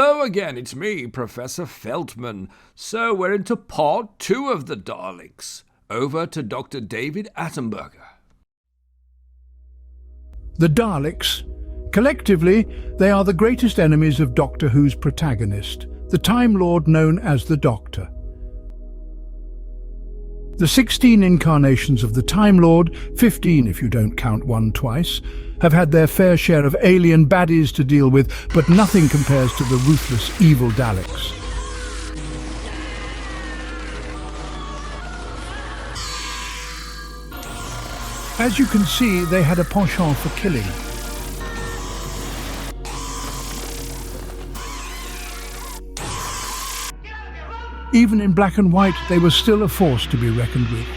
Hello again, it's me, Professor Feltman. So we're into part 2 of the Daleks. Over to Dr. David Attenberger. The Daleks. Collectively, they are the greatest enemies of Doctor Who's protagonist, the Time Lord known as the Doctor. The 16 incarnations of the Time Lord, 15 if you don't count one twice, have had their fair share of alien baddies to deal with, but nothing compares to the ruthless, evil Daleks. As you can see, they had a penchant for killing. Even in black and white, they were still a force to be reckoned with.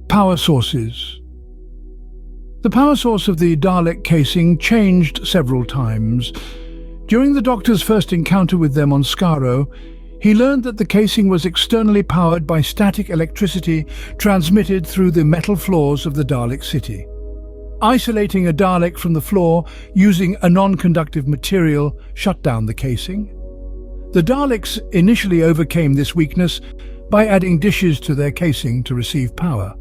Power sources. The power source of the Dalek casing changed several times. During the Doctor's first encounter with them on SCHRÖ, he learned that the casing was externally powered by static electricity transmitted through the metal floors of the Dalek city. Isolating a Dalek from the floor using a non-conductive material shut down the casing. The Daleks initially overcame this weakness by adding dishes to their casing to receive power.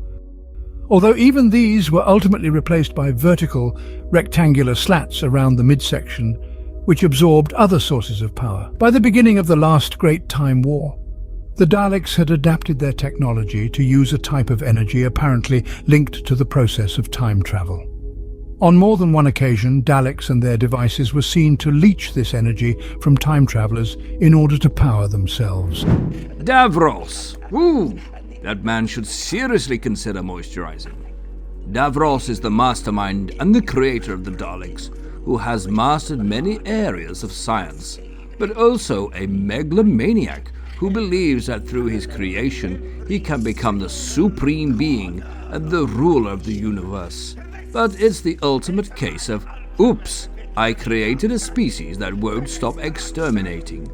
Although even these were ultimately replaced by vertical, rectangular slats around the midsection, which absorbed other sources of power. By the beginning of the last Great Time War, the Daleks had adapted their technology to use a type of energy apparently linked to the process of time travel. On more than one occasion, Daleks and their devices were seen to leech this energy from time travelers in order to power themselves. Davros! Woo! That man should seriously consider moisturizing. Davros is the mastermind and the creator of the Daleks, who has mastered many areas of science, but also a megalomaniac who believes that through his creation he can become the supreme being and the ruler of the universe. But it's the ultimate case of, oops, I created a species that won't stop exterminating.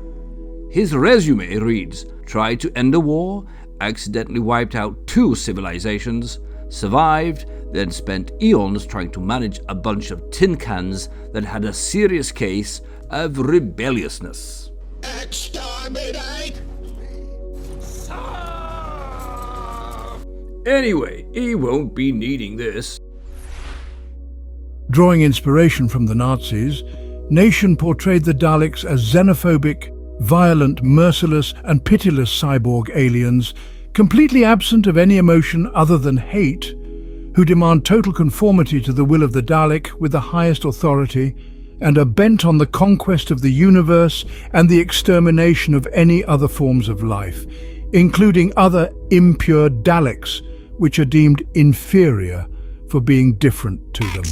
His resume reads, tried to end a war, accidentally wiped out 2 civilizations, survived, then spent eons trying to manage a bunch of tin cans that had a serious case of rebelliousness. Exterminate! Anyway, he won't be needing this. Drawing inspiration from the Nazis, Nation portrayed the Daleks as xenophobic, violent, merciless and pitiless cyborg aliens, completely absent of any emotion other than hate, who demand total conformity to the will of the Dalek with the highest authority, and are bent on the conquest of the universe and the extermination of any other forms of life, including other impure Daleks, which are deemed inferior for being different to them.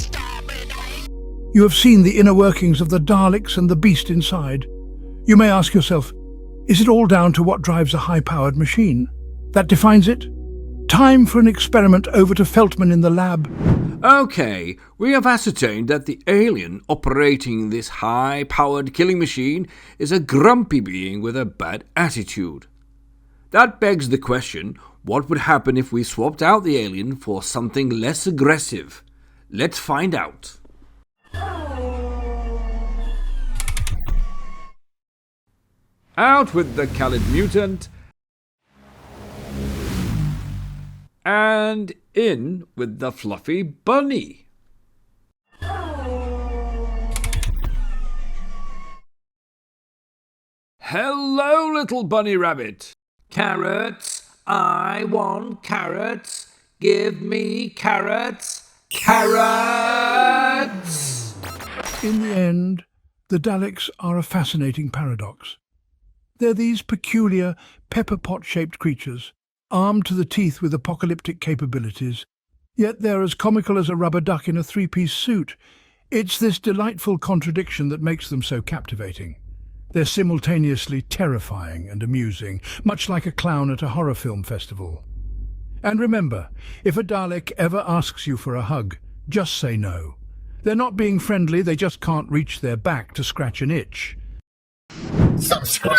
You have seen the inner workings of the Daleks and the beast inside. You may ask yourself, is it all down to what drives a high-powered machine? That defines it? Time for an experiment over to Feltman in the lab. Okay, we have ascertained that the alien operating this high-powered killing machine is a grumpy being with a bad attitude. That begs the question, what would happen if we swapped out the alien for something less aggressive? Let's find out. Out with the colored mutant, and in with the fluffy bunny. Hello, little bunny rabbit. Carrots, I want carrots. Give me carrots. Carrots! In the end, the Daleks are a fascinating paradox. They're these peculiar, pepper pot-shaped creatures, armed to the teeth with apocalyptic capabilities, yet they're as comical as a rubber duck in a 3-piece suit. It's this delightful contradiction that makes them so captivating. They're simultaneously terrifying and amusing, much like a clown at a horror film festival. And remember, if a Dalek ever asks you for a hug, just say no. They're not being friendly, they just can't reach their back to scratch an itch. Subscribe!